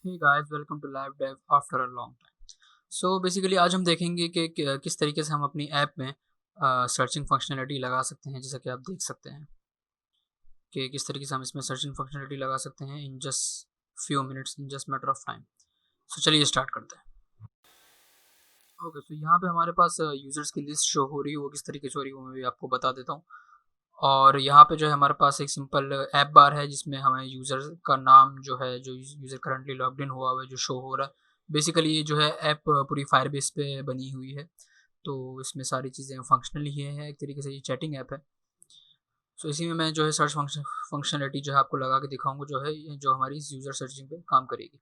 Hey guys, welcome to live Dev after a long time. So basically आज हम देखेंगे कि किस तरीके से हम अपनी ऐप में सर्चिंग फंक्शनलिटी लगा सकते हैं। जैसा कि आप देख सकते हैं कि किस तरीके से हम इसमें सर्चिंग फंक्शनलिटी लगा सकते हैं in just few minutes, in just matter of time. So चलिए स्टार्ट करते हैं। ओके, तो यहाँ पे हमारे पास यूज़र्स की लिस्ट शो हो रही है। वो किस तरीके से हो रही है वो मैं भी आपको बता देता हूँ। और यहाँ पे जो है हमारे पास एक सिंपल ऐप बार है जिसमें हमें यूज़र का नाम जो है, जो यूज़र करंटली लॉग्ड इन हुआ हुआ है, जो शो हो रहा है। बेसिकली ये जो है ऐप पूरी फायरबेस पे बनी हुई है, तो इसमें सारी चीज़ें फंक्शनल ही है। एक तरीके से ये चैटिंग ऐप है। सो इसी में मैं जो है सर्च फंक्शनलिटी जो है आपको लगा के दिखाऊंगा, जो है जो हमारी इस यूज़र सर्चिंग पे काम करेगी।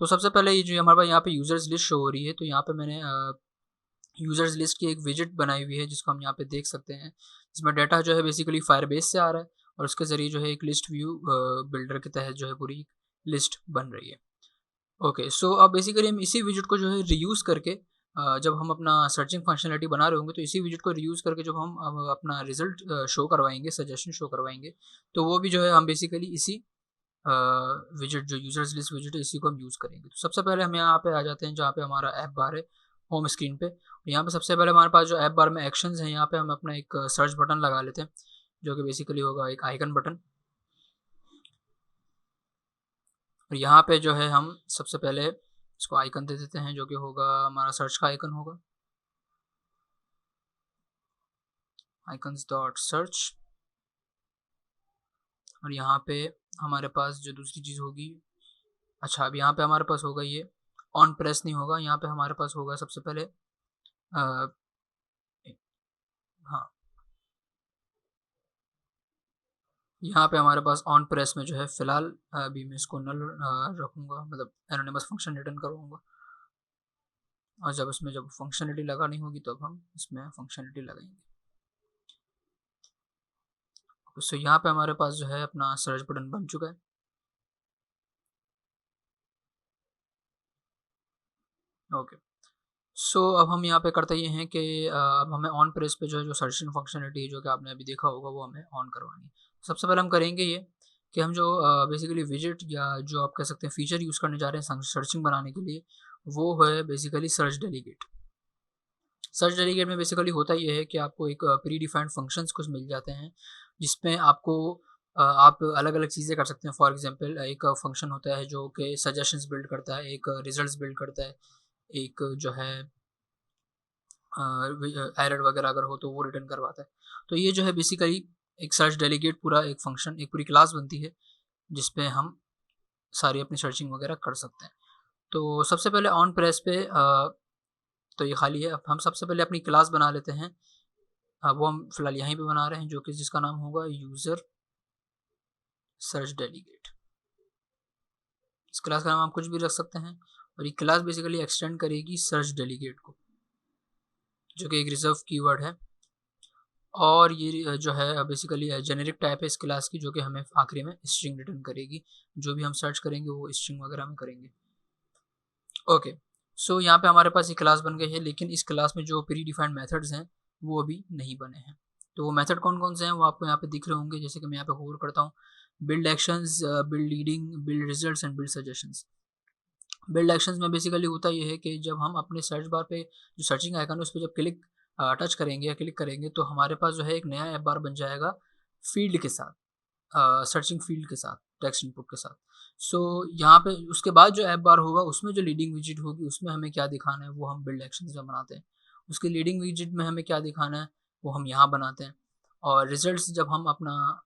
तो सबसे पहले ये जो हमारे पास यहाँ पे यूज़र्स लिस्ट शो हो रही है, तो यहाँ पे मैंने यूज़र्स लिस्ट की एक विजिट बनाई हुई है जिसको हम यहाँ पे देख सकते हैं, जिसमें डाटा जो है बेसिकली फायरबेस से आ रहा है और उसके ज़रिए जो है एक लिस्ट व्यू बिल्डर के तहत जो है पूरी लिस्ट बन रही है। ओके, सो अब बेसिकली हम इसी विजिट को जो है रीयूज़ करके जब हम अपना सर्चिंग फंक्शनलिटी बना रहे होंगे, तो इसी विजिट को रीयूज़ करके जब हम अपना रिजल्ट शो करवाएंगे, सजेशन शो करवाएंगे, तो वो भी जो है हम बेसिकली इसी विजिट, जो यूजर्स लिस्ट विजिट है, इसी को हम यूज़ करेंगे। तो सबसे पहले हम यहाँ पे आ जाते हैं जहाँ पे हमारा ऐप बार है, होम स्क्रीन पे। यहाँ पे सबसे पहले हमारे पास जो ऐप बार में एक्शंस हैं, यहाँ पे हम अपना एक सर्च बटन लगा लेते हैं, जो कि बेसिकली होगा एक आइकन बटन। और यहाँ पे जो है हम सबसे पहले इसको आइकन दे देते हैं, जो कि होगा हमारा सर्च का आइकन होगा, आइकन्स डॉट सर्च। और यहाँ पे हमारे पास जो दूसरी चीज़ होगी, अच्छा अब यहाँ पे हमारे पास होगा ये ऑन प्रेस नहीं होगा, यहाँ पे हमारे पास होगा सबसे पहले हाँ, यहाँ पे हमारे पास ऑन प्रेस में जो है फिलहाल अभी मैं इसको नल रखूँगा, मतलब एनोनिमस फंक्शन रिटर्न करूँगा। और जब फंक्शनलिटी लगानी होगी तो अब हम इसमें फंक्शनलिटी लगाएंगे। सो यहाँ पे हमारे पास जो है अपना सर्च बटन बन चुका है। ओके, सो अब हम यहाँ पे करते ये हैं कि अब हमें ऑन प्रेस पे जो है जो सर्चिंग फंक्शनलिटी जो कि आपने अभी देखा होगा वो हमें ऑन करवानी है। सबसे पहले हम करेंगे ये कि हम जो बेसिकली विजिट या जो आप कह सकते हैं फीचर यूज़ करने जा रहे हैं सर्चिंग बनाने के लिए, वो है basically search delegate. Search delegate में बेसिकली होता ये है कि आपको एक प्री डिफाइंड फंक्शंस कुछ मिल जाते हैं, जिसमें आपको आप अलग अलग चीज़ें कर सकते हैं। फॉर एग्जांपल एक फंक्शन होता है जो कि सजेशंस बिल्ड करता है, एक रिजल्ट्स बिल्ड करता है, एक जो है एरर वगैरह अगर हो तो वो रिटर्न करवाता है। तो ये जो है बेसिकली एक सर्च डेलीगेट पूरा एक फंक्शन, एक पूरी क्लास बनती है जिसपे हम सारी अपनी सर्चिंग वगैरह कर सकते हैं। तो सबसे पहले ऑन प्रेस पे तो ये खाली है। अब हम सबसे पहले अपनी क्लास बना लेते हैं। वो हम फिलहाल यहीं पे बना रहे हैं, जो कि जिसका नाम होगा यूज़र सर्च डेलीगेट। इस क्लास का नाम आप कुछ भी रख सकते हैं, और ये क्लास बेसिकली एक्सटेंड करेगी सर्च डेलीगेट को, जो कि एक रिजर्व कीवर्ड है। और ये जो है बेसिकली जेनेरिक टाइप है इस क्लास की, जो कि हमें आखिरी में स्ट्रिंग रिटर्न करेगी। जो भी हम सर्च करेंगे वो स्ट्रिंग वगैरह में करेंगे। ओके, सो यहाँ पे हमारे पास ये क्लास बन गई है, लेकिन इस क्लास में जो प्री डिफाइंड मेथड्स हैं वो अभी नहीं बने हैं। तो वो मेथड कौन कौन से हैं वो आपको यहाँ पे दिख रहे होंगे। जैसे कि मैं यहाँ पे होल्ड करता हूँ, build actions, build leading, build results and build suggestions. Build actions में बेसिकली होता ये है कि जब हम अपने सर्च बार पे जो सर्चिंग आइकन है उस पर जब क्लिक टच करेंगे या क्लिक करेंगे, तो हमारे पास जो है एक नया ऐप बार बन जाएगा फील्ड के साथ, सर्चिंग फील्ड के साथ, टेक्स्ट इनपुट के साथ। सो यहाँ पे उसके बाद जो ऐप बार होगा उसमें जो लीडिंग विजिट होगी उसमें हमें क्या दिखाना है वो हम बिल्ड एक्शंस में बनाते हैं। उसके लीडिंग विजिट में हमें क्या दिखाना है वो हम यहाँ बनाते हैं। और रिजल्ट्स जब हम अपना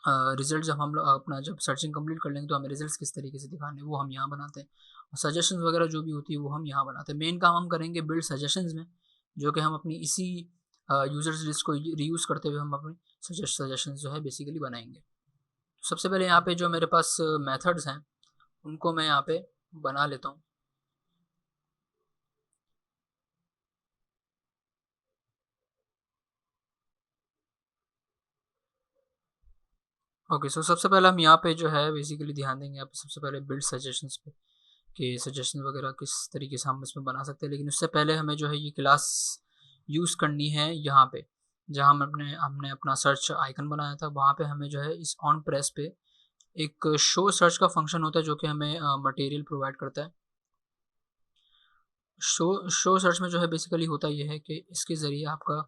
रिजल्ट जब हम लोग अपना जब सर्चिंग कंप्लीट कर लेंगे तो हमें रिजल्ट्स किस तरीके से दिखाने हैं वो हम यहाँ बनाते हैं। और सजेशंस वगैरह जो भी होती है वो हम यहाँ बनाते हैं। मेन काम हम करेंगे बिल्ड सजेशंस में, जो कि हम अपनी इसी यूजर्स लिस्ट को रीयूज़ करते हुए हम अपने सजेशंस जो है बेसिकली बनाएंगे। सबसे पहले यहाँ पे जो मेरे पास मेथड्स हैं उनको मैं यहाँ पे बना लेता हूँ। ओके, सो सबसे पहले हम यहाँ पे जो है बेसिकली ध्यान देंगे यहाँ पे सबसे पहले बिल्ड सजेशंस पे, कि सजेशन वगैरह किस तरीके से हम इसमें बना सकते हैं। लेकिन उससे पहले हमें जो है ये क्लास यूज़ करनी है यहाँ पे, जहाँ हम हमने अपना सर्च आइकन बनाया था, वहाँ पे हमें जो है इस ऑन प्रेस पे एक शो सर्च का फंक्शन होता है जो कि हमें मटेरियल प्रोवाइड करता है। शो सर्च में जो है बेसिकली होता ये है कि इसके ज़रिए आपका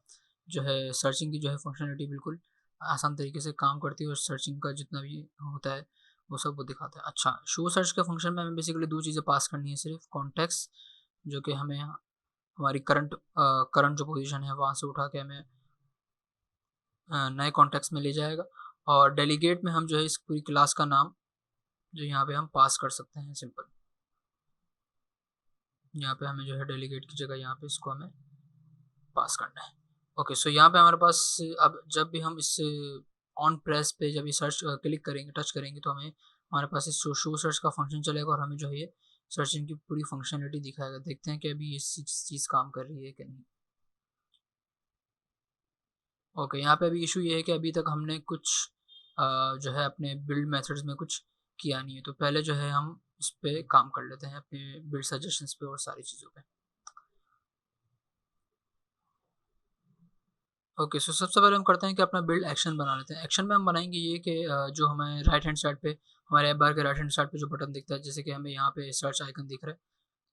जो है सर्चिंग की जो है फंक्शनलिटी बिल्कुल आसान तरीके से काम करती है और सर्चिंग का जितना भी होता है वो सब वो दिखाता है। अच्छा, शो सर्च के फंक्शन में हमें बेसिकली दो चीज़ें पास करनी है, सिर्फ कॉन्टेक्स्ट जो कि हमें हमारी करंट जो पोजीशन है वहाँ से उठा के हमें नए कॉन्टेक्स्ट में ले जाएगा, और डेलीगेट में हम जो है इस पूरी क्लास का नाम जो यहाँ पे हम पास कर सकते हैं सिंपल। यहाँ पे हमें जो है डेलीगेट की जगह यहाँ पे इसको हमें पास करना है। ओके, सो यहाँ पे हमारे पास अब जब भी हम इस ऑन प्रेस पे जब ये सर्च क्लिक करेंगे, टच करेंगे, तो हमें हमारे पास इस शो सर्च का फंक्शन चलेगा और हमें जो है ये सर्चिंग की पूरी फंक्शनलिटी दिखाएगा। देखते हैं कि अभी ये चीज़ काम कर रही है कि नहीं। ओके, यहाँ पे अभी इशू ये है कि अभी तक हमने कुछ जो है अपने बिल्ड मेथड्स में कुछ किया नहीं है, तो पहले जो है हम इस पे काम कर लेते हैं अपने बिल्ड सजेशंस पे और सारी चीज़ों पे। ओके, सो सबसे पहले हम करते हैं कि अपना बिल्ड एक्शन बना लेते हैं। एक्शन में हम बनाएंगे ये कि जो हमें राइट हैंड साइड पे हमारे ऐप बार के राइट हैंड साइड पे जो बटन दिखता है, जैसे कि हमें यहाँ पे सर्च आइकन दिख रहा है,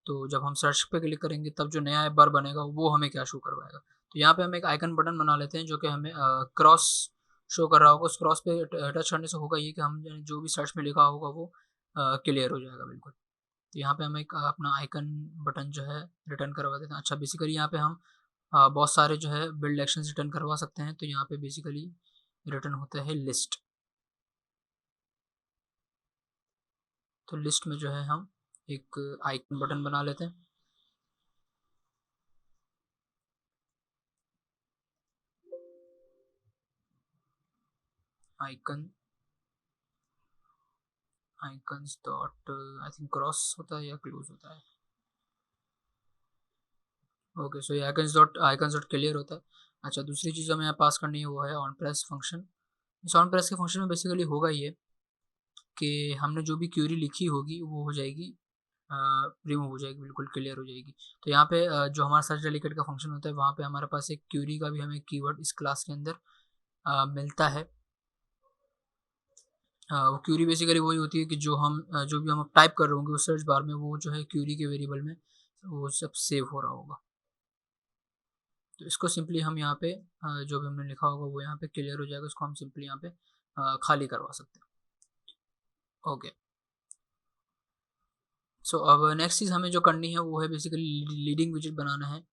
तो जब हम सर्च पे क्लिक करेंगे तब जो नया ऐप बार बनेगा वो हमें क्या शो करवाएगा। तो यहाँ पे हम एक आइकन बटन बना लेते हैं जो कि हमें क्रॉस शो कर रहा होगा। उस क्रॉस पे टच करने से होगा ये कि हम जो भी सर्च में लिखा होगा वो क्लियर हो जाएगा बिल्कुल। तो यहाँ पे हम एक अपना आइकन बटन जो है रिटर्न करवा देते हैं। अच्छा, बेसिकली यहाँ पे हम बहुत सारे जो है बिल्ड एक्शन रिटर्न करवा सकते हैं, तो यहाँ पे बेसिकली रिटर्न होता है लिस्ट। तो लिस्ट में जो है हम एक आइकन बटन बना लेते हैं। Icon icons dot I think cross होता है या क्लोज होता है। ओके, सो ये आइकन्स डॉट क्लियर होता है। अच्छा, दूसरी चीज़ हमें यहाँ पास करनी है वो है ऑन प्रेस फंक्शन। इस ऑन प्रेस के फंक्शन में बेसिकली होगा ये कि हमने जो भी क्यूरी लिखी होगी वो हो जाएगी रिमूव हो जाएगी, बिल्कुल क्लियर हो जाएगी। तो यहाँ पे जो हमारा सर्च डेलीगेट का फंक्शन होता है वहाँ पे हमारे पास एक क्यूरी का भी हमें कीवर्ड इस क्लास के अंदर मिलता है। वो क्यूरी बेसिकली वही होती है कि जो भी हम टाइप कर रहे होंगे उस सर्च बार में वो जो है क्यूरी के वेरिएबल में वो सब सेव हो रहा होगा। तो इसको सिंपली हम यहाँ पे जो भी हमने लिखा होगा वो यहाँ पे क्लियर हो जाएगा, इसको हम सिंपली यहाँ पे खाली करवा सकते हैं। ओके, सो अब नेक्स्ट चीज़ हमें जो करनी है वो है बेसिकली लीडिंग विजिट बनाना है,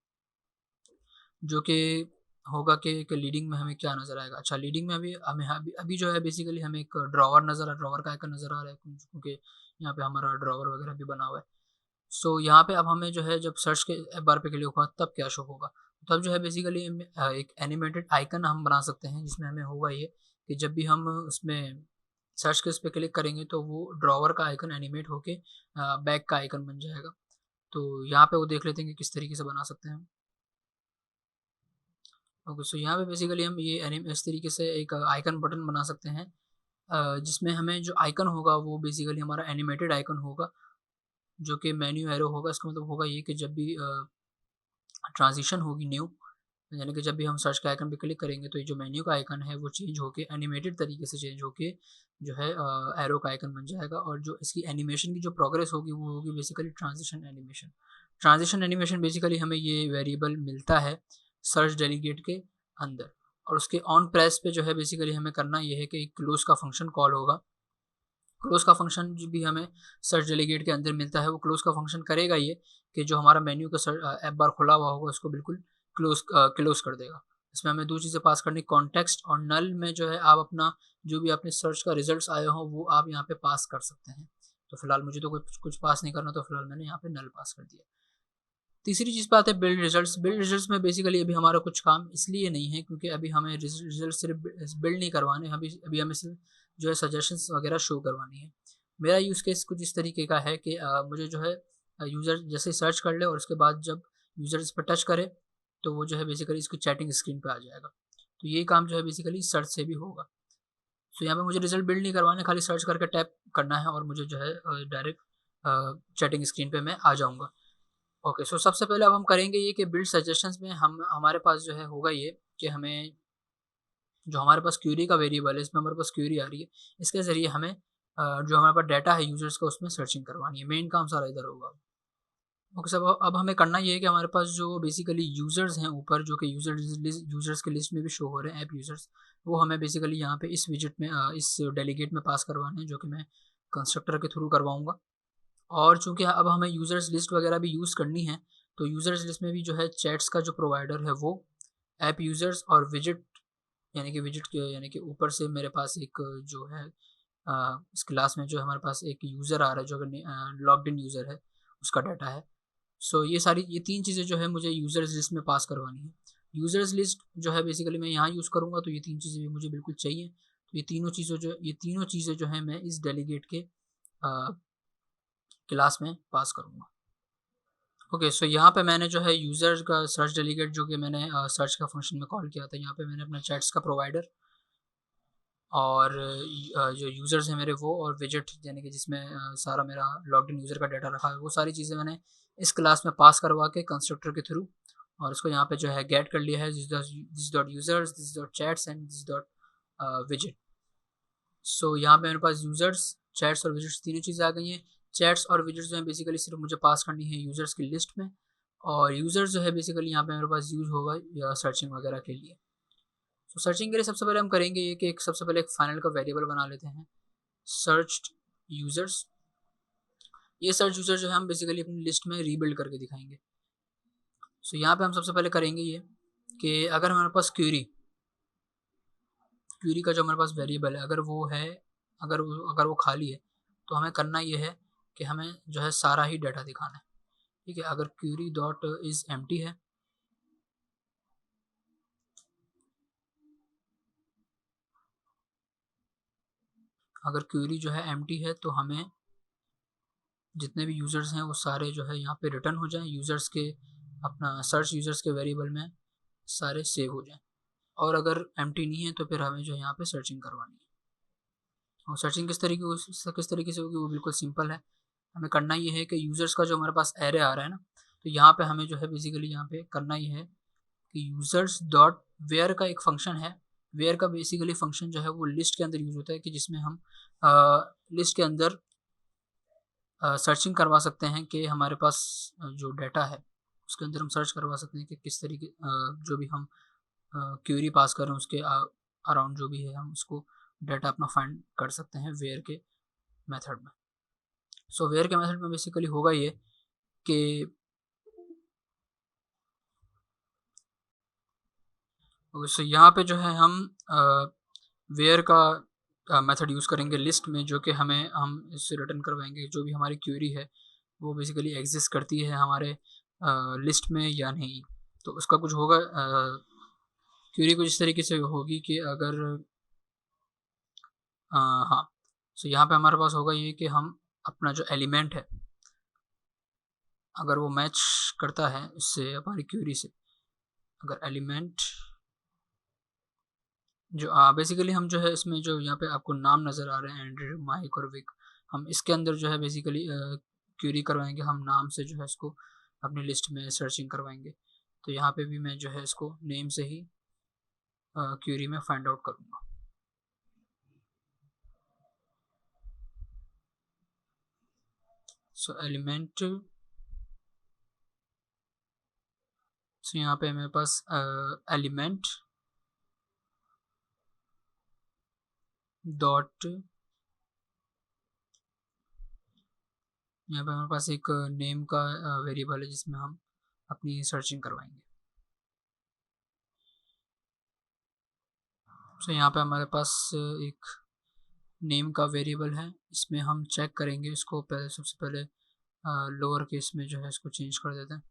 जो कि होगा कि लीडिंग में हमें क्या नज़र आएगा। अच्छा, लीडिंग में अभी जो है बेसिकली हमें एक ड्रॉवर का आइकन नज़र आ रहा है, क्योंकि यहाँ पे हमारा ड्रॉवर वगैरह भी बना हुआ है। सो यहाँ पे अब हमें जो है जब सर्च के बार पे क्लिक होगा तब क्या शो होगा। तब जो है बेसिकली एक एनिमेटेड आइकन हम बना सकते हैं, जिसमें हमें होगा ये कि जब भी हम उसमें सर्च के उस पर क्लिक करेंगे तो वो ड्रॉवर का आइकन एनिमेट होके बैक का आइकन बन जाएगा। तो यहाँ पे वो देख लेते हैं कि किस तरीके से बना सकते हैं। ओके, सो यहाँ पे बेसिकली हम ये इस तरीके से एक आइकन बटन बना सकते हैं, जिसमें हमें जो आइकन होगा वो बेसिकली हमारा एनिमेटेड आइकन होगा, जो कि मेन्यू एरो होगा। इसका मतलब होगा ये कि जब भी ट्रांजिशन होगी न्यू, यानी कि जब भी हम सर्च के आइकन पे क्लिक करेंगे तो ये जो मेन्यू का आइकन है वो चेंज होके एनिमेटेड तरीके से चेंज होके जो है एरो का आइकन बन जाएगा, और जो इसकी एनिमेशन की जो प्रोग्रेस होगी वो होगी basically transition animation. Transition animation basically हमें ये वेरिएबल मिलता है सर्च डेलीगेट के अंदर, और उसके ऑन प्रेस पे जो है बेसिकली हमें करना ये है कि एक क्लोज का फंक्शन कॉल होगा। क्लोज का फंक्शन जो भी हमें सर्च डेलीगेट के अंदर मिलता है वो क्लोज का फंक्शन करेगा ये कि जो हमारा मेन्यू का ऐप बार खुला हुआ होगा उसको बिल्कुल क्लोज कर देगा। इसमें हमें दो चीज़ें पास करनी, कॉन्टेक्स्ट और नल में जो है आप अपना जो भी आपने सर्च का रिजल्ट्स आए हों वो आप यहाँ पे पास कर सकते हैं। तो फिलहाल मुझे तो कुछ पास नहीं करना, तो फिलहाल मैंने यहाँ पे नल पास कर दिया। तीसरी चीज़ पे आते हैं बिल्ड रिजल्ट्स। बिल्ड रिजल्ट्स में बेसिकली अभी हमारा कुछ काम इसलिए नहीं है क्योंकि अभी हमें रिजल्ट सिर्फ बिल्ड नहीं करवाने, अभी हमें सिर्फ जो है सजेशंस वगैरह शो करवानी है। मेरा यूज़ केस कुछ इस तरीके का है कि मुझे जो है यूज़र जैसे सर्च कर ले और उसके बाद जब यूज़र इस पर टच करे तो वो जो है बेसिकली इसकी चैटिंग स्क्रीन पे आ जाएगा। तो ये काम जो है बेसिकली सर्च से भी होगा। तो यहाँ पे मुझे रिजल्ट बिल्ड नहीं करवाने, खाली सर्च करके टैप करना है और मुझे जो है डायरेक्ट चैटिंग स्क्रीन पे मैं आ जाऊँगा। ओके, सो सबसे पहले अब हम करेंगे ये कि बिल्ड सजेशंस में हम हमारे पास जो है होगा ये कि हमें जो हमारे पास क्यूरी का वेरिएबल है इसमें हमारे पास क्यूरी आ रही है, इसके ज़रिए हमें जो हमारे पास डाटा है यूज़र्स का उसमें सर्चिंग करवानी है। मेन काम सारा इधर होगा। ओके सब अब हमें करना ये है कि हमारे पास जो बेसिकली यूज़र्स हैं ऊपर जो कि यूज़र्स के लिस्ट में भी शो हो रहे हैं ऐप यूज़र्स, वो हमें बेसिकली यहाँ पे इस विजिट में इस डेलीगेट में पास करवाने हैं, जो कि मैं कंस्ट्रक्टर के थ्रू करवाऊँगा। और चूँकि अब हमें यूज़र्स लिस्ट वगैरह भी यूज़ करनी है, तो यूज़र्स लिस्ट में भी जो है चैट्स का जो प्रोवाइडर है वो ऐप यूज़र्स और विजिट यानी कि ऊपर से मेरे पास एक जो है इस क्लास में जो हमारे पास एक यूज़र आ रहा है जो कि लॉग्ड इन यूज़र है, उसका डाटा है। सो ये 3 चीज़ें जो है मुझे यूज़र्स लिस्ट में पास करवानी है। यूज़र्स लिस्ट जो है बेसिकली मैं यहाँ यूज़ करूँगा, तो ये 3 चीज़ें भी मुझे बिल्कुल चाहिए। तो ये तीनों चीज़ें जो हैं मैं इस डेलीगेट के क्लास में पास करूँगा। ओके सो यहाँ पे मैंने जो है यूज़र का सर्च डेलीगेट जो कि मैंने सर्च का फंक्शन में कॉल किया था, यहाँ पे मैंने अपना चैट्स का प्रोवाइडर और जो यूज़र्स हैं मेरे वो और विजिट यानी कि जिसमें सारा मेरा लॉग्ड इन यूज़र का डाटा रखा है, वो सारी चीज़ें मैंने इस क्लास में पास करवा के कंस्ट्रक्टर के थ्रू और उसको यहाँ पे जो है गेट कर लिया है this dot users, this dot chats and this dot visit. So यहाँ पे मेरे पास यूज़र्स, चैट्स और विजिट्स तीनों चीज़ें आ गई हैं। चैट्स और विजिट्स जो है बेसिकली सिर्फ मुझे पास करनी है यूज़र्स की लिस्ट में, और यूज़र्स जो है बेसिकली यहाँ पे मेरे पास यूज़ होगा या सर्चिंग वगैरह के लिए। तो सर्चिंग के लिए सबसे पहले हम करेंगे ये कि सबसे पहले एक फाइनल का वेरिएबल बना लेते हैं, सर्च्ड यूज़र्स। ये सर्च यूज़र जो है हम बेसिकली अपनी लिस्ट में रीबिल्ड करके दिखाएंगे। सो यहाँ पे हम सबसे पहले करेंगे ये कि अगर हमारे पास क्यूरी का जो हमारे पास वेरिएबल है अगर वो खाली है, तो हमें करना ये है कि हमें जो है सारा ही डाटा दिखाना है। ठीक है, अगर क्यूरी डॉट इज़ एम्प्टी है, अगर क्यूरी जो है एम्प्टी है तो हमें जितने भी यूज़र्स हैं वो सारे जो है यहाँ पे रिटर्न हो जाएं, यूज़र्स के अपना सर्च यूज़र्स के वेरिएबल में सारे सेव हो जाएं। और अगर एम्प्टी नहीं है तो फिर हमें जो है यहाँ पे सर्चिंग करवानी है। और सर्चिंग किस तरीके से होगी वो बिल्कुल सिंपल है। हमें करना ये है कि यूज़र्स का जो हमारे पास एरे आ रहा है ना, तो यहाँ पे हमें जो है बेसिकली यहाँ पे करना ये है कि यूज़र्स डॉट वेयर का एक फंक्शन है। वेयर का बेसिकली फंक्शन जो है वो लिस्ट के अंदर यूज़ होता है कि जिसमें हम लिस्ट के अंदर सर्चिंग करवा सकते हैं कि हमारे पास जो डाटा है उसके अंदर हम सर्च करवा सकते हैं कि किस तरीके जो भी हम क्यूरी पास कर रहे हैं उसके अराउंड जो भी है हम उसको डाटा अपना फाइंड कर सकते हैं वेयर के मेथड में। सो वेयर के मेथड में बेसिकली होगा ये कि सो यहाँ पे जो है हम वेयर का मेथड यूज़ करेंगे लिस्ट में, जो कि हम इससे रिटर्न करवाएंगे जो भी हमारी क्यूरी है वो बेसिकली एग्जिस्ट करती है हमारे लिस्ट में या नहीं। तो उसका कुछ होगा, क्यूरी कुछ इस तरीके से होगी कि अगर हाँ, सो यहाँ पे हमारे पास होगा ये कि हम अपना जो एलिमेंट है अगर वो मैच करता है इससे हमारी क्यूरी से, अगर एलिमेंट जो बेसिकली हम जो है इसमें जो यहाँ पे आपको नाम नज़र आ रहे हैं एंड्रॉइड, माइक और विक, हम इसके अंदर जो है बेसिकली क्यूरी करवाएंगे, हम नाम से जो है इसको अपनी लिस्ट में सर्चिंग करवाएंगे। तो यहाँ पे भी मैं जो है इसको नेम से ही क्यूरी में फाइंड आउट करूँगा। सो एलिमेंट, सो यहाँ पे मेरे पास एलिमेंट डॉट, यहाँ पे हमारे पास एक नेम का वेरिएबल है जिसमें हम अपनी सर्चिंग करवाएंगे। सो यहाँ पे हमारे पास एक नेम का वेरिएबल है, इसमें हम चेक करेंगे इसको। पहले सबसे पहले लोअर केस में जो है इसको चेंज कर देते हैं,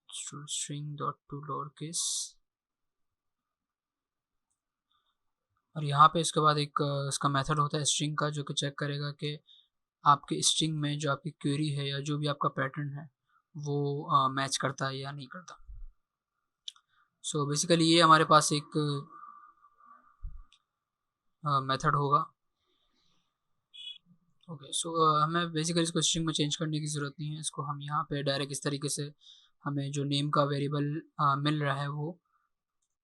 string dot to lower case. और यहाँ पे इसके बाद एक इसका मेथड होता है स्ट्रिंग का, जो कि चेक करेगा कि आपके स्ट्रिंग में जो आपकी क्वेरी है या जो भी आपका पैटर्न है वो मैच करता है या नहीं करता। सो बेसिकली ये हमारे पास एक मेथड होगा। ओके सो हमें बेसिकली इसको स्ट्रिंग में चेंज करने की ज़रूरत नहीं है, इसको हम यहाँ पे डायरेक्ट इस तरीके से हमें जो नेम का वेरिएबल मिल रहा है वो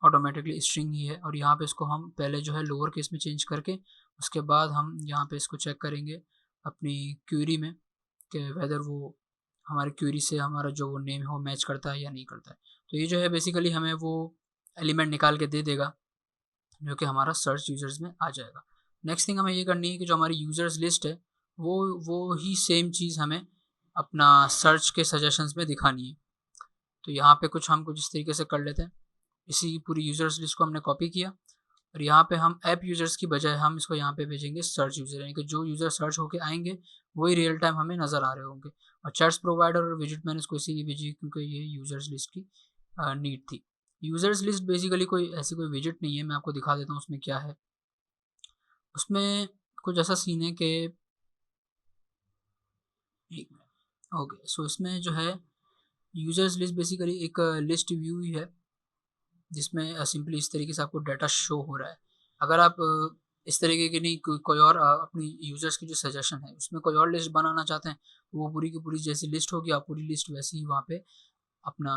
ऑटोमेटिकली स्ट्रिंग ही है। और यहाँ पे इसको हम पहले जो है लोअर केस में चेंज करके उसके बाद हम यहाँ पे इसको चेक करेंगे अपनी क्वेरी में कि वेदर वो हमारी क्वेरी से हमारा जो वो नेम है वो मैच करता है या नहीं करता है। तो ये जो है बेसिकली हमें वो एलिमेंट निकाल के दे देगा जो कि हमारा सर्च यूज़र्स में आ जाएगा। नेक्स्ट थिंग हमें ये करनी है कि जो हमारी यूज़र्स लिस्ट है वो ही सेम चीज़ हमें अपना सर्च के सजेशंस में दिखानी है। तो यहाँ पे हम कुछ इस तरीके से कर लेते हैं। इसी पूरी यूज़र्स लिस्ट को हमने कॉपी किया और यहाँ पे हम ऐप यूज़र्स की बजाय हम इसको यहाँ पे भेजेंगे सर्च यूज़र, यानी कि जो यूज़र सर्च होके आएंगे वही रियल टाइम हमें नज़र आ रहे होंगे। और चैट्स प्रोवाइडर और विजिट मैंने इसको इसीलिए भेजी क्योंकि ये यूज़र्स लिस्ट की नीड थी। यूज़र्स लिस्ट बेसिकली कोई ऐसी कोई विजिट नहीं है, मैं आपको दिखा देता हूँ उसमें क्या है। उसमें कुछ ऐसा सीन है कि ओके, सो इसमें जो है यूज़र्स लिस्ट बेसिकली एक लिस्ट व्यू ही है जिसमें सिंपली इस तरीके से आपको डाटा शो हो रहा है। अगर आप इस तरीके की नहीं कोई और अपनी यूज़र्स की जो सजेशन है उसमें कोई और लिस्ट बनाना चाहते हैं तो वो पूरी की पूरी जैसी लिस्ट होगी, आप पूरी लिस्ट वैसी ही वहाँ पे अपना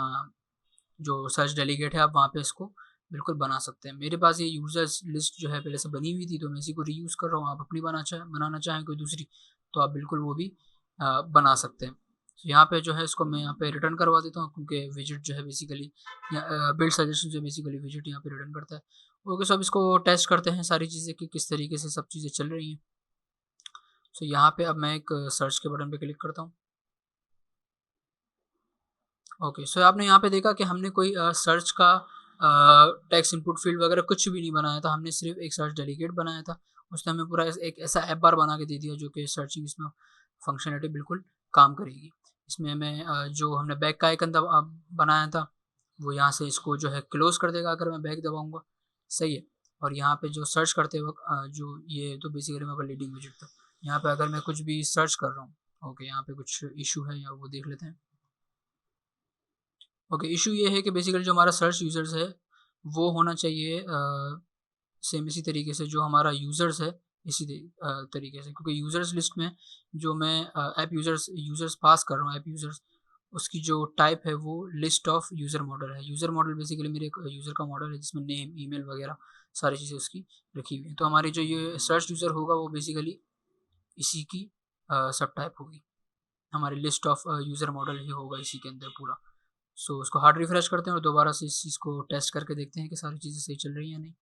जो सर्च डेलीगेट है आप वहाँ पे इसको बिल्कुल बना सकते हैं। मेरे पास ये यूज़र्स लिस्ट जो है पहले से बनी हुई थी तो मैं इसी को रीयूज़ कर रहा हूँ। आप अपनी बनाना चाहें कोई दूसरी तो आप बिल्कुल वो भी बना सकते हैं। तो यहाँ पे जो है इसको मैं यहाँ पे रिटर्न करवा देता हूँ क्योंकि विजिट जो है बेसिकली बिल्ड सजेशन जो बेसिकली विजिट यहाँ पे रिटर्न करता है। ओके, सो अब इसको टेस्ट करते हैं सारी चीज़ें कि किस तरीके से सब चीज़ें चल रही हैं। सो यहाँ पे अब मैं एक सर्च के बटन पे क्लिक करता हूँ। ओके, सो आपने यहाँ पे देखा कि हमने कोई सर्च का टेक्स्ट इनपुट फील्ड वगैरह कुछ भी नहीं बनाया था, हमने सिर्फ एक सर्च डेलीगेट बनाया था। उसने हमें पूरा एक ऐसा ऐप बार बना के दे दिया जो कि सर्चिंग इसमें फंक्शनलिटी बिल्कुल काम करेगी। इसमें हमें जो हमने बैक का आइकन बनाया था वो यहाँ से इसको जो है क्लोज कर देगा अगर मैं बैक दबाऊँगा, सही है। और यहाँ पे जो सर्च करते वक्त जो ये तो बेसिकली मेरे लीडिंग विजिट था। यहाँ पे अगर मैं कुछ भी सर्च कर रहा हूँ, ओके, यहाँ पे कुछ इशू है या वो देख लेते हैं। ओके, इशू ये है कि बेसिकली जो हमारा सर्च यूज़र्स है वो होना चाहिए सेम इसी तरीके से जो हमारा यूज़र्स है इसी तरीके से, क्योंकि यूज़र्स लिस्ट में जो मैं ऐप यूज़र्स पास कर रहा हूँ, ऐप यूज़र्स उसकी जो टाइप है वो लिस्ट ऑफ यूज़र मॉडल है। यूज़र मॉडल बेसिकली मेरे एक यूज़र का मॉडल है जिसमें नेम, ईमेल वगैरह सारी चीज़ें उसकी रखी हुई हैं। तो हमारी जो ये सर्च यूज़र होगा वो बेसिकली इसी की सब टाइप होगी, हमारी लिस्ट ऑफ यूज़र मॉडल ही होगा इसी के अंदर पूरा। सो उसको हार्ड रिफ्रेश करते हैं और दोबारा से इस चीज़ को टेस्ट करके देखते हैं कि सारी चीज़ें सही चल रही हैं या नहीं।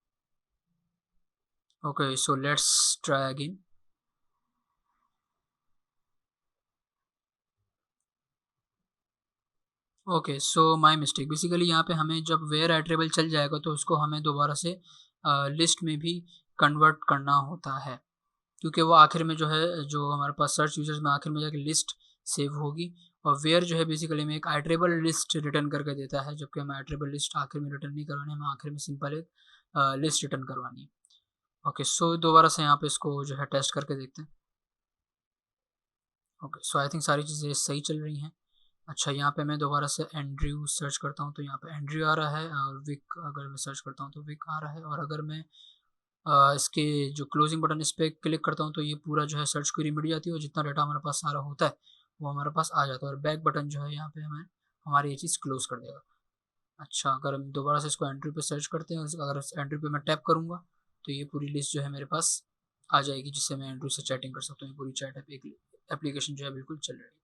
Okay, so let's try again. Okay, so my mistake, basically यहाँ पे हमें जब वेयर आइटरेबल चल जाएगा तो उसको हमें दोबारा से लिस्ट में भी कन्वर्ट करना होता है क्योंकि वो आखिर में जो है जो हमारे पास सर्च यूजर्स में आखिर में जाके लिस्ट सेव होगी। और वेयर जो है बेसिकली में एक आइटरेबल लिस्ट रिटर्न करके देता है, जबकि हमें आइटरेबल लिस्ट आखिर में रिटर्न नहीं करवानी है, हमें आखिर में सिंपल एक लिस्ट रिटर्न करवानी है। ओके, सो दोबारा से यहाँ पे इसको जो है टेस्ट करके देखते हैं। ओके, सो आई थिंक सारी चीज़ें सही चल रही हैं। अच्छा, यहाँ पे मैं दोबारा से एंड्रयू सर्च करता हूँ तो यहाँ पे एंड्रयू आ रहा है और विक अगर मैं सर्च करता हूँ तो विक आ रहा है। और अगर मैं इसके जो क्लोजिंग बटन इस पर क्लिक करता हूँ तो ये पूरा जो है सर्च क्वेरी मिट जाती है और जितना डाटा हमारे पास सारा होता है वो हमारे पास आ जाता है। और बैक बटन जो है यहाँ पे हमें हमारी ये चीज़ क्लोज कर देगा। अच्छा, अगर हम दोबारा से इसको एंट्री पे सर्च करते हैं, अगर एंट्री पे मैं टैप करूँगा तो ये पूरी लिस्ट जो है मेरे पास आ जाएगी जिससे मैं एंड्रॉइड से चैटिंग कर सकता हूँ। पूरी चैट एप्लीकेशन जो है बिल्कुल चल रही है।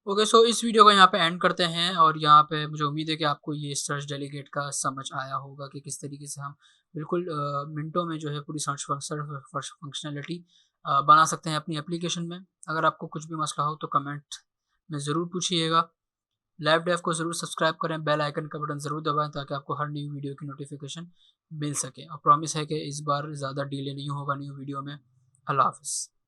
ओके, सो इस वीडियो को यहाँ पे एंड करते हैं और यहाँ पे मुझे उम्मीद है कि आपको ये सर्च डेलीगेट का समझ आया होगा कि किस तरीके से हम बिल्कुल मिनटों में जो है पूरी सर्च फंक्शनलिटी बना सकते हैं अपनी एप्लीकेशन में। अगर आपको कुछ भी मसला हो तो कमेंट में ज़रूर पूछिएगा। लैब डेव को ज़रूर सब्सक्राइब करें, बेल आइकन का बटन ज़रूर दबाएं ताकि आपको हर न्यू वीडियो की नोटिफिकेशन मिल सके। और प्रॉमिस है कि इस बार ज़्यादा डिले नहीं होगा न्यू वीडियो में। अल्लाह हाफ़िज़।